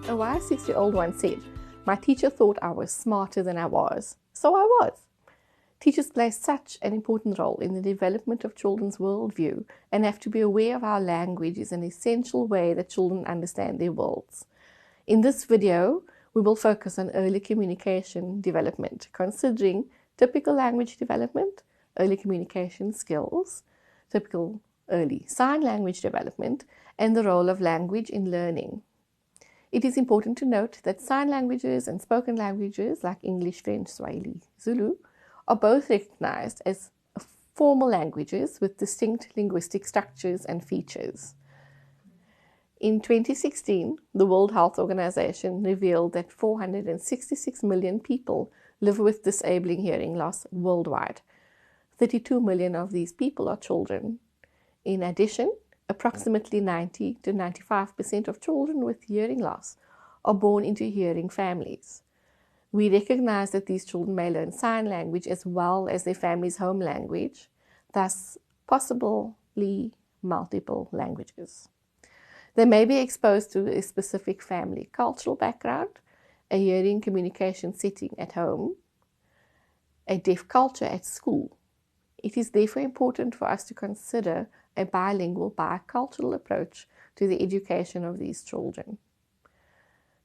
A wise 6-year-old once said, "My teacher thought I was smarter than I was, so I was." Teachers play such an important role in the development of children's worldview and have to be aware of how language is an essential way that children understand their worlds. In this video, we will focus on early communication development, considering typical language development, early communication skills, typical early sign language development, and the role of language in learning. It is important to note that sign languages and spoken languages like English, French, Swahili, Zulu are both recognized as formal languages with distinct linguistic structures and features. In 2016, the World Health Organization revealed that 466 million people live with disabling hearing loss worldwide. 32 million of these people are children. In addition, approximately 90 to 95% of children with hearing loss are born into hearing families. We recognize that these children may learn sign language as well as their family's home language, thus possibly multiple languages. They may be exposed to a specific family cultural background, a hearing communication setting at home, a deaf culture at school. It is therefore important for us to consider a bilingual, bicultural approach to the education of these children.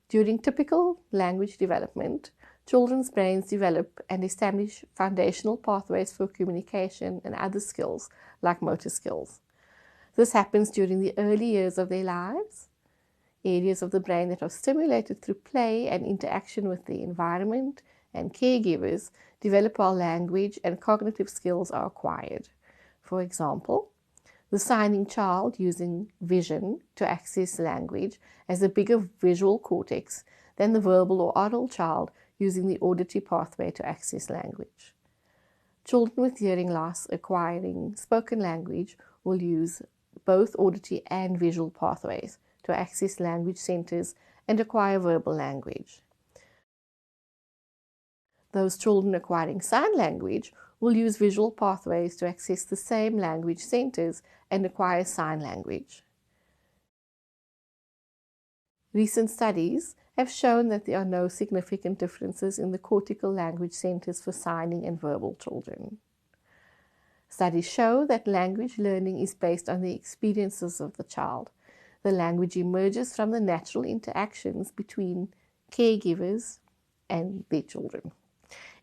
During typical language development, children's brains develop and establish foundational pathways for communication and other skills like motor skills. This happens during the early years of their lives. Areas of the brain that are stimulated through play and interaction with the environment and caregivers develop while language and cognitive skills are acquired. For example, the signing child using vision to access language has a bigger visual cortex than the verbal or oral child using the auditory pathway to access language. Children with hearing loss acquiring spoken language will use both auditory and visual pathways to access language centers and acquire verbal language. Those children acquiring sign language will use visual pathways to access the same language centers and acquire sign language. Recent studies have shown that there are no significant differences in the cortical language centers for signing and verbal children. Studies show that language learning is based on the experiences of the child. The language emerges from the natural interactions between caregivers and their children.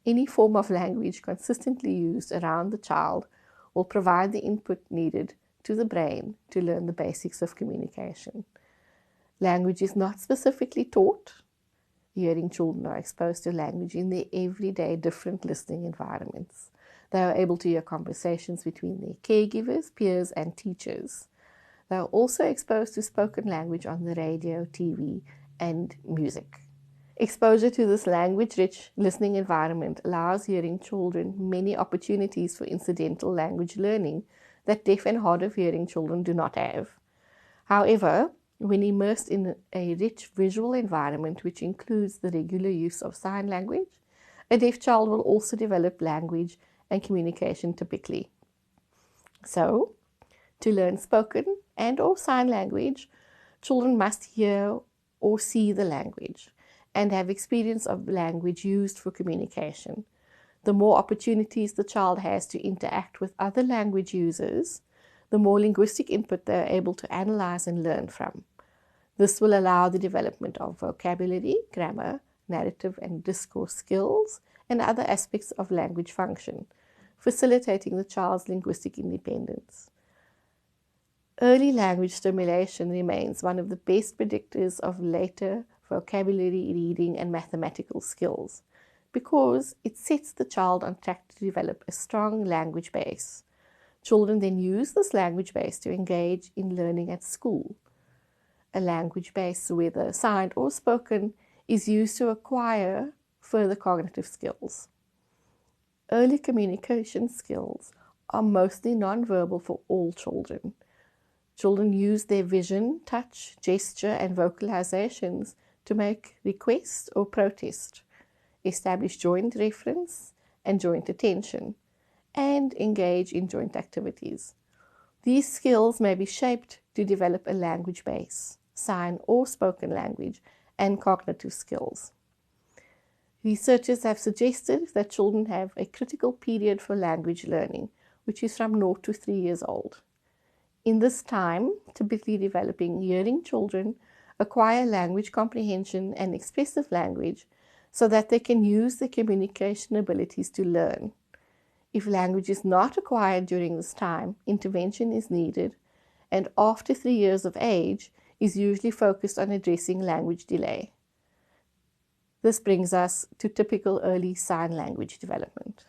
Any form of language consistently used around the child will provide the input needed to the brain to learn the basics of communication. Language is not specifically taught. Hearing children are exposed to language in their everyday different listening environments. They are able to hear conversations between their caregivers, peers, and teachers. They are also exposed to spoken language on the radio, TV, and music. Exposure to this language-rich listening environment allows hearing children many opportunities for incidental language learning that deaf and hard of hearing children do not have. However, when immersed in a rich visual environment which includes the regular use of sign language, a deaf child will also develop language and communication typically. So, to learn spoken and/or sign language, children must hear or see the language and have experience of language used for communication. The more opportunities the child has to interact with other language users, the more linguistic input they are able to analyze and learn from. This will allow the development of vocabulary, grammar, narrative and discourse skills, and other aspects of language function, facilitating the child's linguistic independence. Early language stimulation remains one of the best predictors of later vocabulary, reading, and mathematical skills because it sets the child on track to develop a strong language base. Children then use this language base to engage in learning at school. A language base, whether signed or spoken, is used to acquire further cognitive skills. Early communication skills are mostly nonverbal for all children. Children use their vision, touch, gesture, and vocalizations to make request or protest, establish joint reference and joint attention, and engage in joint activities. These skills may be shaped to develop a language base, sign or spoken language, and cognitive skills. Researchers have suggested that children have a critical period for language learning, which is from 0 to 3 years old. In this time, typically developing hearing children acquire language comprehension and expressive language so that they can use their communication abilities to learn. If language is not acquired during this time, intervention is needed, and after 3 years of age is usually focused on addressing language delay. This brings us to typical early sign language development.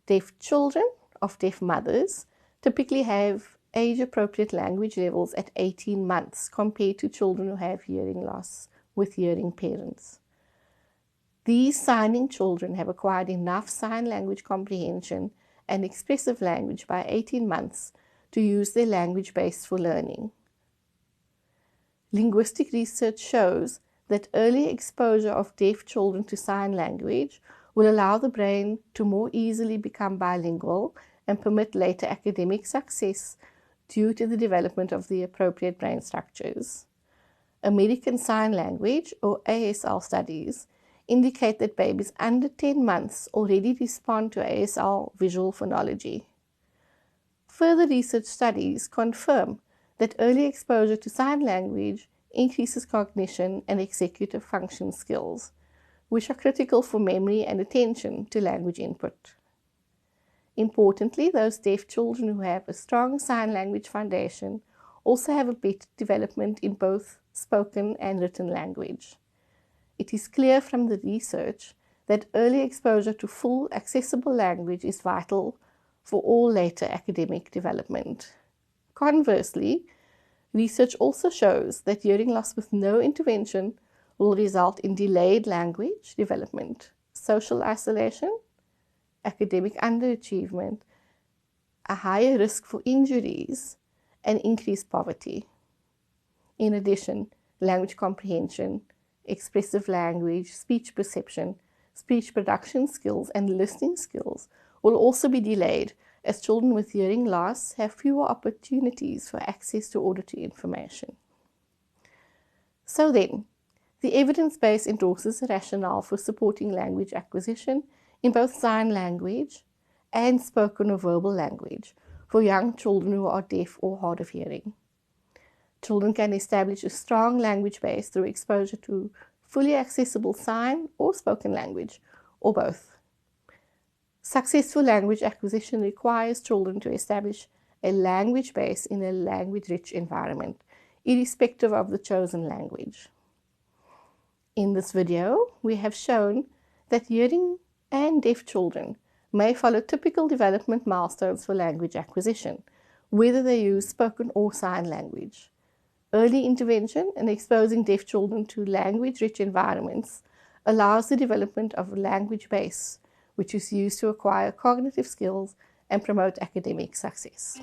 Deaf children of deaf mothers typically have age-appropriate language levels at 18 months compared to children who have hearing loss with hearing parents. These signing children have acquired enough sign language comprehension and expressive language by 18 months to use their language base for learning. Linguistic research shows that early exposure of deaf children to sign language will allow the brain to more easily become bilingual and permit later academic success due to the development of the appropriate brain structures. American Sign Language, or ASL studies, indicate that babies under 10 months already respond to ASL visual phonology. Further research studies confirm that early exposure to sign language increases cognition and executive function skills, which are critical for memory and attention to language input. Importantly, those deaf children who have a strong sign language foundation also have a better development in both spoken and written language. It is clear from the research that early exposure to full accessible language is vital for all later academic development. Conversely, research also shows that hearing loss with no intervention will result in delayed language development, social isolation, academic underachievement, a higher risk for injuries, and increased poverty. In addition, language comprehension, expressive language, speech perception, speech production skills, and listening skills will also be delayed as children with hearing loss have fewer opportunities for access to auditory information. So then, the evidence base endorses a rationale for supporting language acquisition in both sign language and spoken or verbal language for young children who are deaf or hard of hearing. Children can establish a strong language base through exposure to fully accessible sign or spoken language, or both. Successful language acquisition requires children to establish a language base in a language-rich environment, irrespective of the chosen language. In this video, we have shown that hearing and deaf children may follow typical development milestones for language acquisition, whether they use spoken or sign language. Early intervention and exposing deaf children to language-rich environments allows the development of a language base, which is used to acquire cognitive skills and promote academic success.